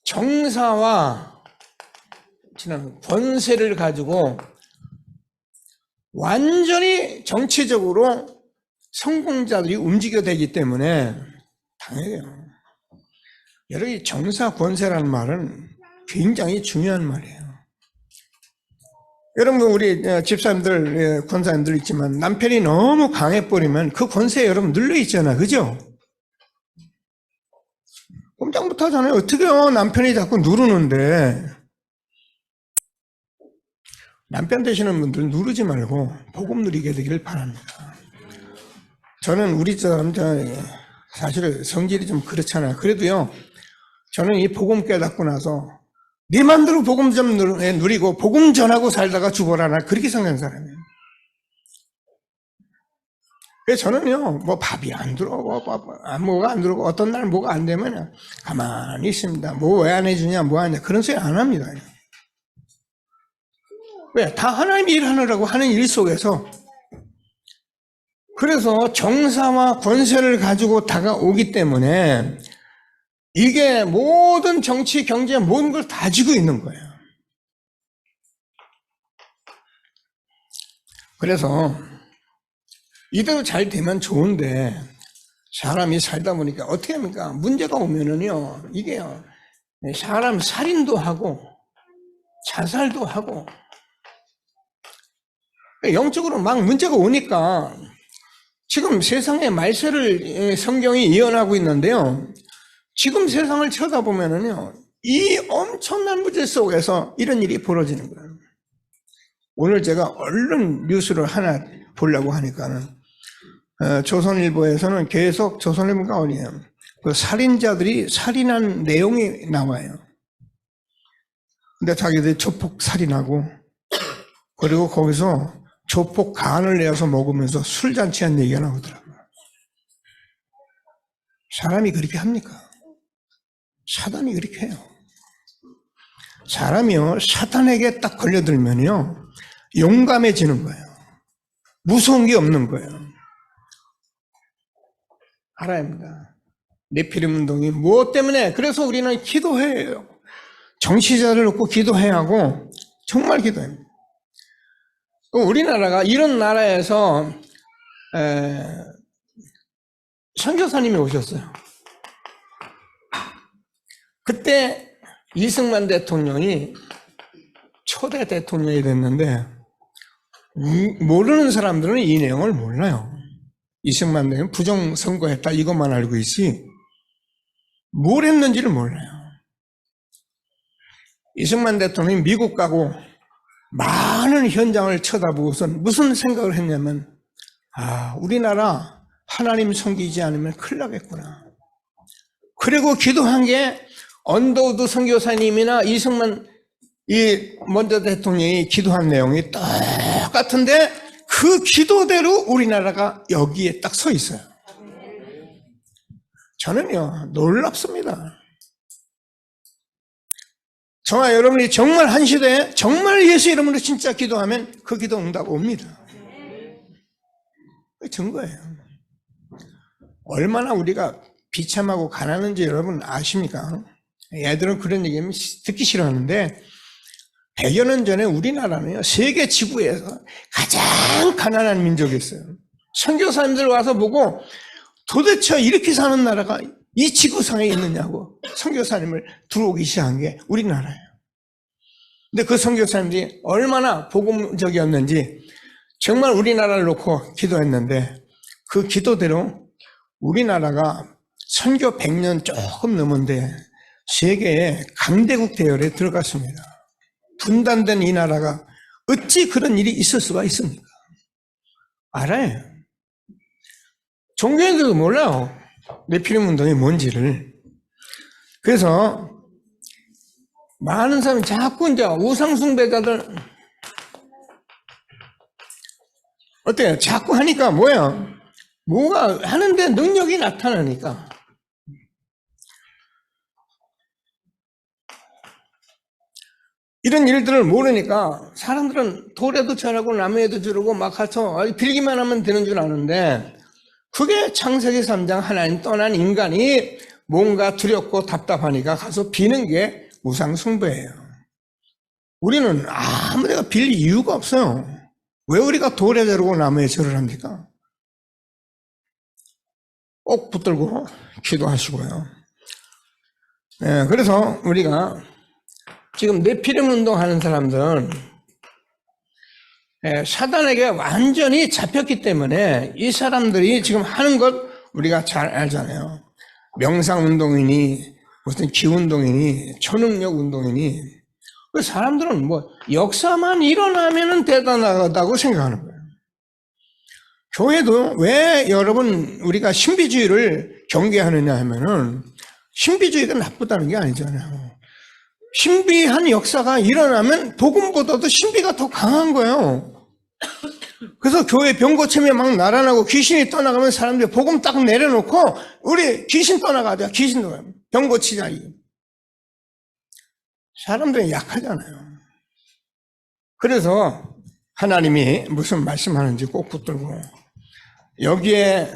정사와 권세를 가지고 완전히 정치적으로 성공자들이 움직여되기 때문에 당연해요. 여러분, 이 정사 권세라는 말은 굉장히 중요한 말이에요. 여러분, 우리 집사님들, 권사님들 있지만 남편이 너무 강해버리면 그 권세에 여러분 눌려있잖아, 그죠? 꼼짝 못하잖아요. 어떻게요? 남편이 자꾸 누르는데. 남편 되시는 분들 누르지 말고 복음 누리게 되기를 바랍니다. 저는 우리 사실 성질이 좀 그렇잖아요. 그래도요, 저는 이 복음 깨닫고 나서 네 맘대로 복음 좀 누리고 복음 전하고 살다가 죽어라, 나 그렇게 생각하는 사람이에요. 그래서 저는요, 뭐 밥이 안 들어오고 뭐가 안 들어오고 어떤 날 뭐가 안 되면 가만히 있습니다. 뭐 왜 안 해주냐, 뭐 하냐, 그런 소리 안 합니다. 왜? 다 하나님이 일하느라고 하는 일 속에서. 그래서 정사와 권세를 가지고 다가오기 때문에 이게 모든 정치, 경제, 모든 걸 다 쥐고 있는 거예요. 그래서 이대로 잘 되면 좋은데 사람이 살다 보니까 어떻게 합니까? 문제가 오면은요, 이게요, 사람 살인도 하고 자살도 하고 영적으로 막 문제가 오니까 지금 세상에 말세를 성경이 예언하고 있는데요, 지금 세상을 쳐다보면은요, 이 엄청난 문제 속에서 이런 일이 벌어지는 거예요. 오늘 제가 얼른 뉴스를 하나 보려고 하니까는 조선일보에서는 계속, 조선일보가 어디예요? 그 살인자들이 살인한 내용이 나와요. 근데 자기들이 조폭 살인하고, 그리고 거기서 조폭 간을 내어서 먹으면서 술잔치한 얘기가 나오더라고요. 사람이 그렇게 합니까? 사단이 그렇게 해요. 사람이요, 사탄에게 딱 걸려들면요, 용감해지는 거예요. 무서운 게 없는 거예요. 알아야 합니다. 네피림 운동이 무엇 때문에? 그래서 우리는 기도해요. 정치자를 놓고 기도해야 하고, 정말 기도합니다. 우리나라가 이런 나라에서 선교사님이 오셨어요. 그때 이승만 대통령이 초대 대통령이 됐는데, 모르는 사람들은 이 내용을 몰라요. 이승만 대통령이 부정선거했다 이것만 알고 있지 뭘 했는지를 몰라요. 이승만 대통령이 미국 가고 많은 현장을 쳐다보고선 무슨 생각을 했냐면 우리나라 하나님 섬기지 않으면 큰일 나겠구나. 그리고 기도한 게 언더우드 선교사님이나 이승만 먼저 대통령이 기도한 내용이 똑같은데 그 기도대로 우리나라가 여기에 딱 서 있어요. 저는요 놀랍습니다. 저와 여러분이 정말 한 시대에 정말 예수 이름으로 진짜 기도하면 그 기도 응답 옵니다. 그 증거예요. 얼마나 우리가 비참하고 가난한지 여러분 아십니까? 애들은 그런 얘기하면 듣기 싫어하는데 100여 년 전에 우리나라는요 세계 지구에서 가장 가난한 민족이었어요. 선교사님들 와서 보고 도대체 이렇게 사는 나라가 이 지구상에 있느냐고 선교사님을 들어오기 시작한 게 우리나라예요. 근데 그 선교사님들이 얼마나 복음적이었는지 정말 우리나라를 놓고 기도했는데 그 기도대로 우리나라가 선교 100년 조금 넘은데 세계의 강대국 대열에 들어갔습니다. 분단된 이 나라가 어찌 그런 일이 있을 수가 있습니까? 알아요. 종교인들도 몰라요. 네피림 운동이 뭔지를. 그래서 많은 사람이 자꾸 이제 우상숭배자들 어때요? 자꾸 하니까 뭐가 하는데 능력이 나타나니까. 이런 일들을 모르니까 사람들은 돌에도 절하고 나무에도 저러고 막 가서 빌기만 하면 되는 줄 아는데 그게 창세기 3장 하나님 떠난 인간이 뭔가 두렵고 답답하니까 가서 비는 게 우상숭배예요. 우리는 아무 데가 빌 이유가 없어요. 왜 우리가 돌에 저러고 나무에 절을 합니까? 꼭 붙들고 기도하시고요. 네, 그래서 우리가 지금 네피림 운동하는 사람들은 사단에게 완전히 잡혔기 때문에 이 사람들이 지금 하는 것 우리가 잘 알잖아요. 명상운동이니 무슨 기운동이니 초능력 운동이니 그 사람들은 뭐 역사만 일어나면 대단하다고 생각하는 거예요. 교회도 왜 여러분 우리가 신비주의를 경계하느냐 하면은 신비주의가 나쁘다는 게 아니잖아요. 신비한 역사가 일어나면 복음보다도 신비가 더 강한 거예요. 그래서 교회 병 고침에 막 날아나고 귀신이 떠나가면 사람들이 복음 딱 내려놓고 우리 귀신 떠나가자. 귀신 떠나가 병 고치자. 사람들이 약하잖아요. 그래서 하나님이 무슨 말씀하는지 꼭 붙들고 여기에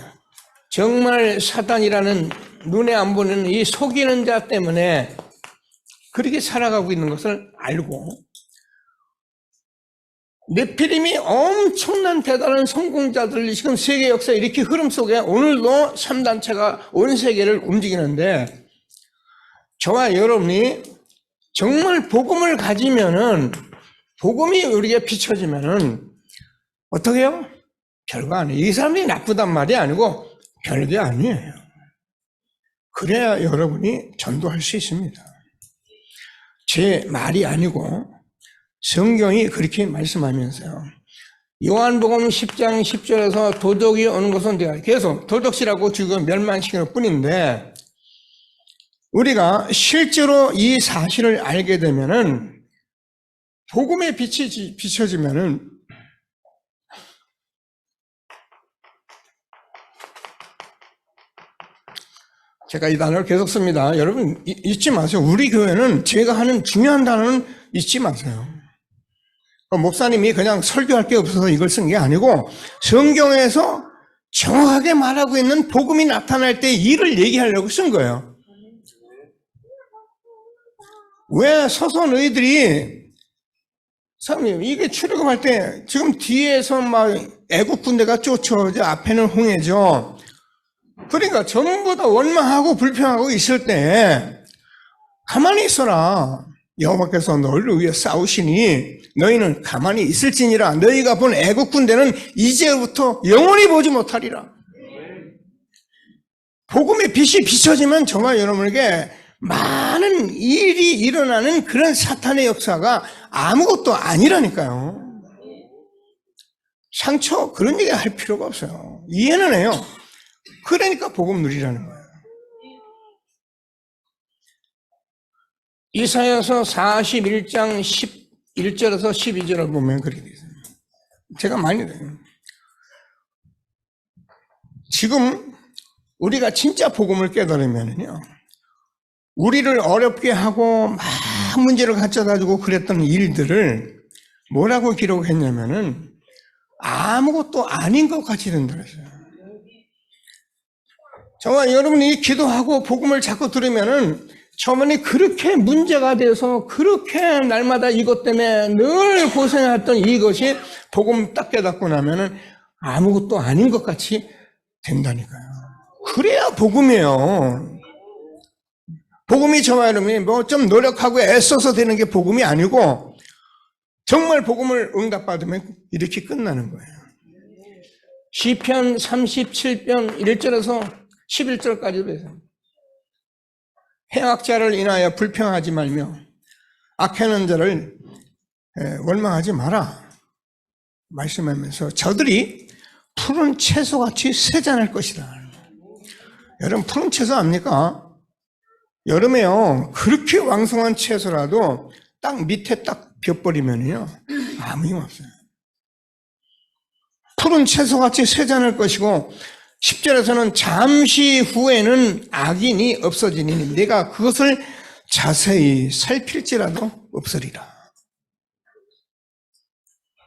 정말 사단이라는 눈에 안 보이는 이 속이는 자 때문에 그렇게 살아가고 있는 것을 알고 네피림이 엄청난 대단한 성공자들이 지금 세계 역사에 이렇게 흐름 속에 오늘도 3단체가 온 세계를 움직이는데 저와 여러분이 정말 복음을 가지면은 복음이 우리에게 비춰지면은 어떻게 해요? 별거 아니에요. 이 사람이 나쁘단 말이 아니고 별게 아니에요. 그래야 여러분이 전도할 수 있습니다. 제 말이 아니고 성경이 그렇게 말씀하면서요. 요한복음 10장 10절에서 도적이 오는 것은 내가 계속 도적질하고 지금 멸망시키는 뿐인데 우리가 실제로 이 사실을 알게 되면은 복음의 빛이 비춰지면은 제가 이 단어를 계속 씁니다. 여러분 잊지 마세요. 우리 교회는 제가 하는 중요한 단어는 잊지 마세요. 목사님이 그냥 설교할 게 없어서 이걸 쓴 게 아니고 성경에서 정확하게 말하고 있는 복음이 나타날 때 일을 얘기하려고 쓴 거예요. 왜 서서 너희들이 사장님 이게 출애굽할 때 지금 뒤에서 막 애국 군대가 쫓아오죠. 앞에는 홍해죠. 그러니까 전부 다 원망하고 불평하고 있을 때 가만히 있어라. 여호와께서 너희를 위해 싸우시니 너희는 가만히 있을지니라. 너희가 본 애국 군대는 이제부터 영원히 보지 못하리라. 복음의 빛이 비춰지면 정말 여러분에게 많은 일이 일어나는 그런 사탄의 역사가 아무것도 아니라니까요. 상처 그런 얘기 할 필요가 없어요. 이해는 해요. 그러니까 복음 누리라는 거예요. 이사야서 41장 11절에서 12절을 보면 그렇게 되어 있어요. 제가 많이 돼요. 지금 우리가 진짜 복음을 깨달으면요, 우리를 어렵게 하고 막 문제를 갖다 주고 그랬던 일들을 뭐라고 기록했냐면은 아무것도 아닌 것 같이 된다 그랬어요. 정말 여러분이 기도하고 복음을 자꾸 들으면은 처음에 그렇게 문제가 돼서 그렇게 날마다 이것 때문에 늘 고생했던 이것이 복음 딱 깨닫고 나면은 아무것도 아닌 것 같이 된다니까요. 그래야 복음이에요. 복음이 저와 여러분이 뭐 좀 노력하고 애써서 되는 게 복음이 아니고 정말 복음을 응답받으면 이렇게 끝나는 거예요. 시편 37편 1절에서 11절까지 보세요. 해악자를 인하여 불평하지 말며 악행하는 자를 원망하지 마라 말씀하면서 저들이 푸른 채소같이 쇠잔할 것이다. 여러분 푸른 채소 압니까? 여름에요 그렇게 왕성한 채소라도 딱 밑에 딱 벼버리면요 아무 힘 없어요. 푸른 채소같이 쇠잔할 것이고 10절에서는 잠시 후에는 악인이 없어지니 내가 그것을 자세히 살필지라도 없으리라.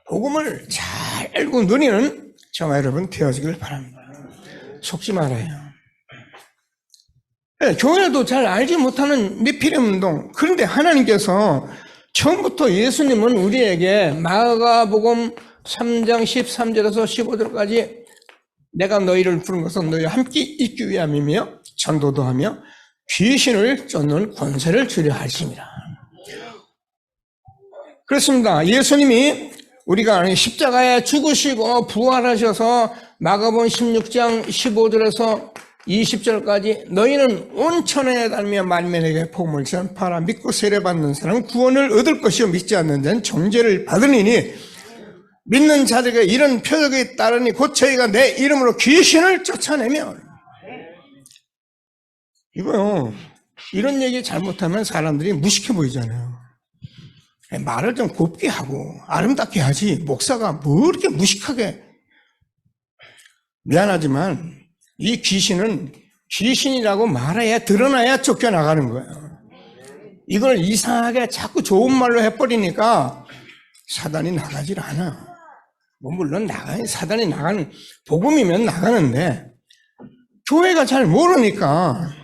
복음을 잘 알고 누리는 저와 여러분 되어지길 바랍니다. 속지 말아요. 네, 교회도 잘 알지 못하는 네피림 운동. 그런데 하나님께서 처음부터 예수님은 우리에게 마가복음 3장 13절에서 15절까지 내가 너희를 부른 것은 너희와 함께 있기 위함이며 전도도 하며 귀신을 쫓는 권세를 주려 하심이라. 그렇습니다. 예수님이 우리가 십자가에 죽으시고 부활하셔서 마가복음 16장 15절에서 20절까지 너희는 온 천하에 다니며 만민에게 복음을 전파하라. 믿고 세례받는 사람은 구원을 얻을 것이요 믿지 않는 자는 정죄를 받으리니 믿는 자들에게 이런 표적이 따르니 곧 저희가 내 이름으로 귀신을 쫓아내며. 이거요 이런 얘기 잘못하면 사람들이 무식해 보이잖아요. 말을 좀 곱게 하고 아름답게 하지 목사가 뭐 이렇게 무식하게. 미안하지만 이 귀신은 귀신이라고 말해야 드러나야 쫓겨나가는 거예요. 이걸 이상하게 자꾸 좋은 말로 해버리니까 사단이 나가질 않아. 뭐 물론 사단이 나가는 복음이면 나가는데 교회가 잘 모르니까.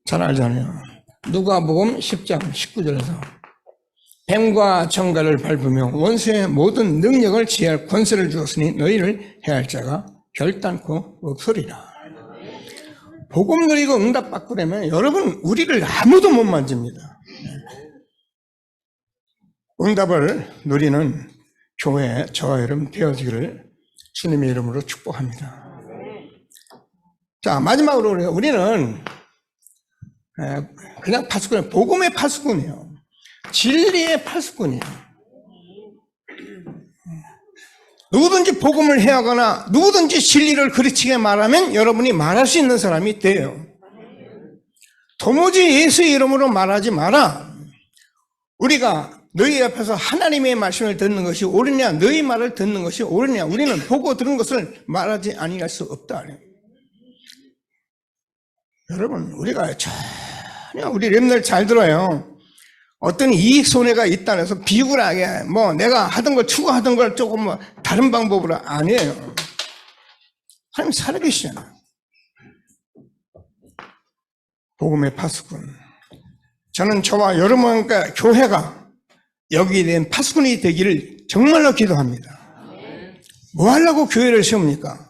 잘 알잖아요. 누가복음 10장 19절에서 뱀과 정갈을 밟으며 원수의 모든 능력을 취할 권세를 주었으니 너희를 해할 자가 결단코 없으리라. 복음 누리고 응답받고 그러면 여러분 우리를 아무도 못 만집니다. 응답을 누리는 교회 저와 여러분 되어지기를 주님의 이름으로 축복합니다. 자, 마지막으로 우리는 그냥 파수꾼이에요. 복음의 파수꾼이에요. 진리의 파수꾼이에요. 누구든지 복음을 해하거나 누구든지 진리를 그르치게 말하면 여러분이 말할 수 있는 사람이 돼요. 도무지 예수의 이름으로 말하지 마라. 우리가 너희 앞에서 하나님의 말씀을 듣는 것이 옳으냐 너희 말을 듣는 것이 옳으냐 우리는 보고 들은 것을 말하지 아니할 수 없다. 여러분 우리가 전혀 우리 렘들 잘 들어요. 어떤 이익 손해가 있다 해서 비굴하게 뭐 내가 하던 걸 추구하던 걸 조금 뭐 다른 방법으로 아니에요. 하나님 살아계시잖아요. 복음의 파수꾼. 저는 저와 여러분과 교회가 여기에 대한 파수꾼이 되기를 정말로 기도합니다. 뭐 하려고 교회를 세웁니까?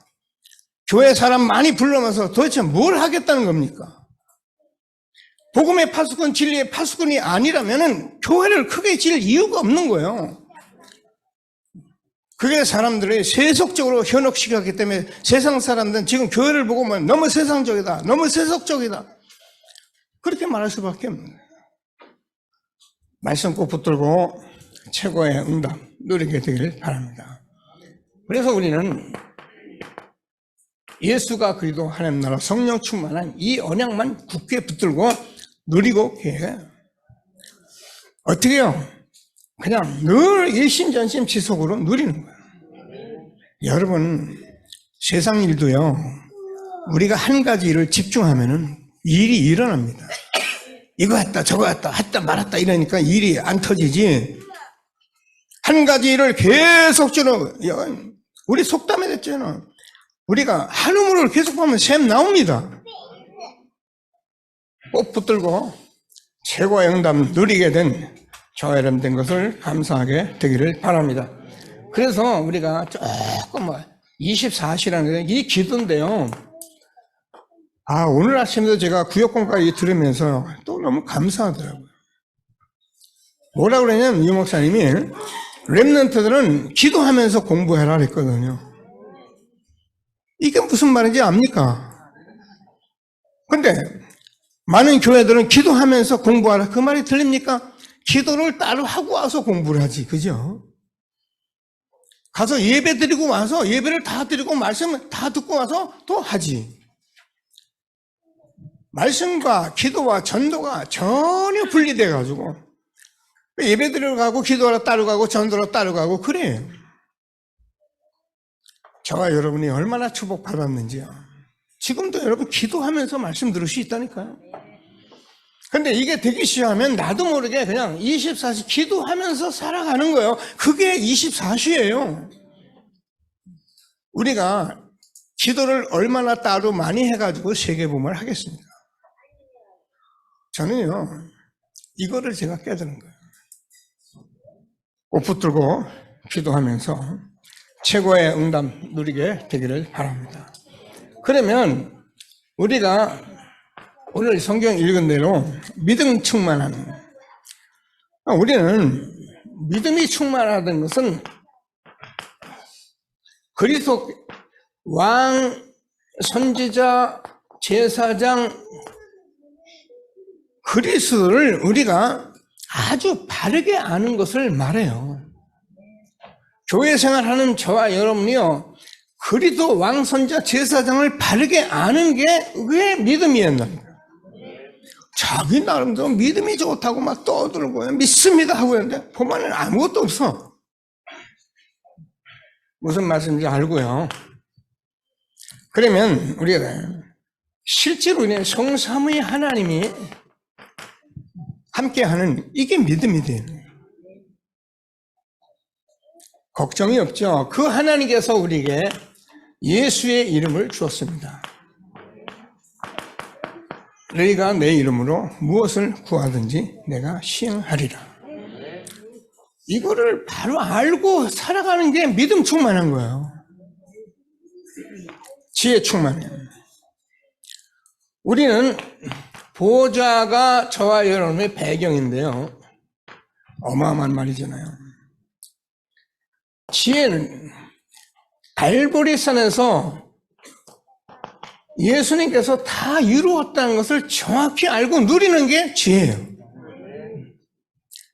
교회 사람 많이 불러면서 도대체 뭘 하겠다는 겁니까? 복음의 파수꾼, 진리의 파수꾼이 아니라면 교회를 크게 질 이유가 없는 거예요. 그게 사람들이 세속적으로 현혹시켰기 때문에 세상 사람들은 지금 교회를 보고 너무 세상적이다, 너무 세속적이다, 그렇게 말할 수밖에 없는 거예요. 말씀 꼭 붙들고 최고의 응답 누리게 되길 바랍니다. 그래서 우리는 예수가 그리도 하나님 나라 성령 충만한 이 언약만 굳게 붙들고 누리고 계세요. 어떻게 해요? 그냥 늘 일심전심 지속으로 누리는 거예요. 여러분, 세상 일도요, 우리가 한 가지 일을 집중하면은 일이 일어납니다. 이거 했다 저거 했다 말았다 이러니까 일이 안 터지지, 한 가지 일을 계속적으로, 우리 속담에 됐잖아. 우리가 한 우물을 계속 보면 샘 나옵니다. 꼭 붙들고 최고의 응답 누리게 된 저와 여러분 된 것을 감사하게 되기를 바랍니다. 그래서 우리가 조금 24시라는 이 기도인데요, 오늘 아침에도 제가 구역공까지 들으면서 또 너무 감사하더라고요. 뭐라 그러냐면 유 목사님이 렘넌트들은 기도하면서 공부해라 그랬거든요. 이게 무슨 말인지 압니까? 근데 많은 교회들은 기도하면서 공부하라, 그 말이 들립니까? 기도를 따로 하고 와서 공부를 하지, 그죠? 가서 예배 드리고 와서 예배를 다 드리고 말씀 다 듣고 와서 또 하지. 말씀과 기도와 전도가 전혀 분리돼 가지고 예배 드리러 가고 기도하러 따로 가고 전도하러 따로 가고 그래요. 저와 여러분이 얼마나 축복받았는지요. 지금도 여러분 기도하면서 말씀 들을 수 있다니까요. 근데 이게 되기 시작하면 나도 모르게 그냥 24시 기도하면서 살아가는 거예요. 그게 24시예요. 우리가 기도를 얼마나 따로 많이 해가지고 세계복음을 하겠습니까? 저는요, 이거를 제가 깨달은 거예요. 꼭 붙들고 기도하면서 최고의 응답 누리게 되기를 바랍니다. 그러면 우리가 오늘 성경 읽은 대로 믿음 충만한, 우리는 믿음이 충만하다는 것은 그리스도 왕, 선지자, 제사장, 그리스도를 우리가 아주 바르게 아는 것을 말해요. 교회 생활하는 저와 여러분이요, 그리스도 왕, 선지자, 제사장을 바르게 아는 게 왜 믿음이었나? 자기 나름대로 믿음이 좋다고 막 떠들고 믿습니다 하고 있는데 보면은 아무것도 없어. 무슨 말씀인지 알고요. 그러면 우리가 실제로 성삼위 하나님이 함께하는 이게 믿음이 되는 거예요. 걱정이 없죠. 그 하나님께서 우리에게 예수의 이름을 주었습니다. 너희가 내 이름으로 무엇을 구하든지 내가 시행하리라. 이거를 바로 알고 살아가는 게 믿음 충만한 거예요. 지혜 충만해. 우리는 보좌가 저와 여러분의 배경인데요, 어마어마한 말이잖아요. 지혜는 갈보리산에서 예수님께서 다 이루었다는 것을 정확히 알고 누리는 게 지혜예요.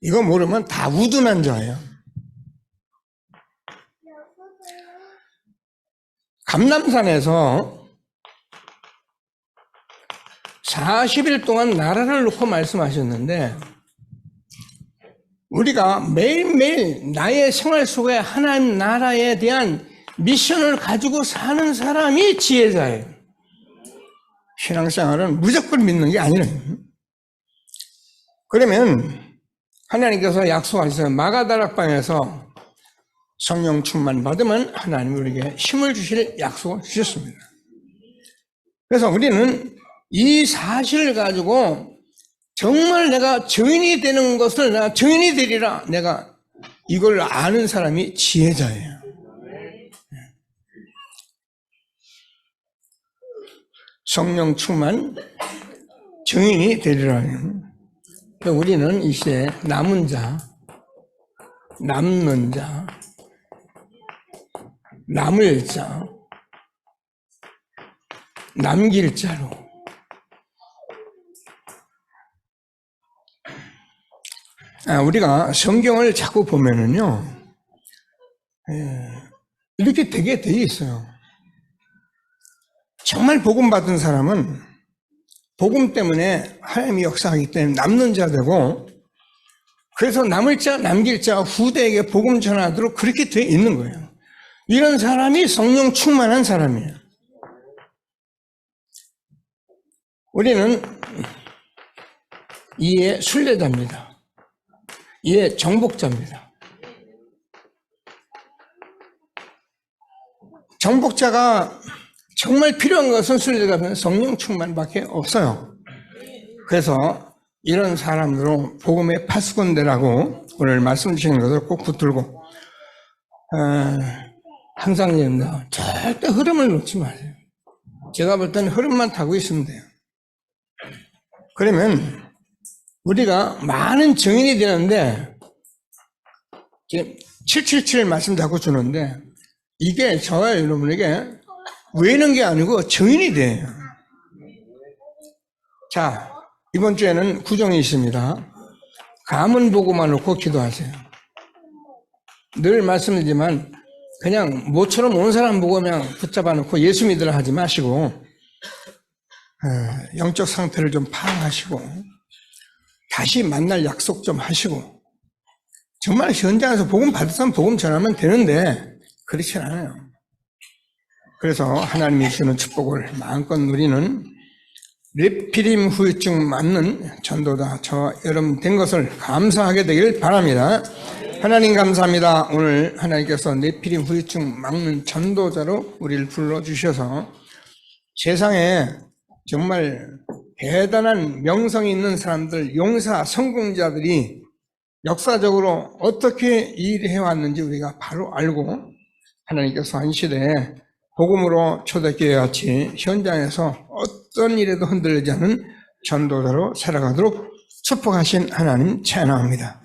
이거 모르면 다 우둔한 자예요. 감람산에서 40일 동안 나라를 놓고 말씀하셨는데, 우리가 매일매일 나의 생활 속에 하나님 나라에 대한 미션을 가지고 사는 사람이 지혜자예요. 신앙생활은 무조건 믿는 게 아니에요. 그러면 하나님께서 약속하셨어요. 마가다락방에서 성령 충만 받으면 하나님이 우리에게 힘을 주실 약속을 주셨습니다. 그래서 우리는 이 사실을 가지고 정말 내가 증인이 되는 것을 내가 증인이 되리라, 내가 이걸 아는 사람이 지혜자예요. 성령 충만 증인이 되리라. 우리는 이 시대에 남은 자, 남는 자, 남을 자, 남길 자로. 우리가 성경을 자꾸 보면은요, 이렇게 되게 돼 있어요. 정말 복음 받은 사람은 복음 때문에 하나님이 역사하기 때문에 남는 자 되고, 그래서 남을 자, 남길 자, 후대에게 복음 전하도록 그렇게 돼 있는 거예요. 이런 사람이 성령 충만한 사람이에요. 우리는 이의 순례자입니다. 이의 정복자입니다. 정복자가 정말 필요한 것은 순례자면 성령 충만밖에 없어요. 그래서 이런 사람으로 복음의 파수꾼대라고 오늘 말씀 주시는 것을 꼭 붙들고, 항상 얘기합니다. 절대 흐름을 놓지 마세요. 제가 볼 때는 흐름만 타고 있으면 돼요. 그러면 우리가 많은 증인이 되는데, 지금 777 말씀 자꾸 주는데, 이게 저와 여러분에게 외는 게 아니고 증인이 돼요. 자, 이번 주에는 구정이 있습니다. 가문 보고만 놓고 기도하세요. 늘 말씀드리지만 그냥 모처럼 온 사람 보고 그냥 붙잡아 놓고 예수 믿으라 하지 마시고, 영적 상태를 좀 파악하시고 다시 만날 약속 좀 하시고, 정말 현장에서 복음 받았으면 복음 전하면 되는데 그렇지 않아요. 그래서 하나님이 주는 축복을 마음껏 누리는 뇌피림 후유증 맞는 전도자 저 여러분 된 것을 감사하게 되길 바랍니다. 하나님 감사합니다. 오늘 하나님께서 뇌피림 후유증 막는 전도자로 우리를 불러주셔서 세상에 정말 대단한 명성이 있는 사람들, 용사, 성공자들이 역사적으로 어떻게 일해왔는지 우리가 바로 알고, 하나님께서 한 시대에 복음으로 초대교회 같이 현장에서 어떤 일에도 흔들리지 않은 전도자로 살아가도록 축복하신 하나님 찬양합니다.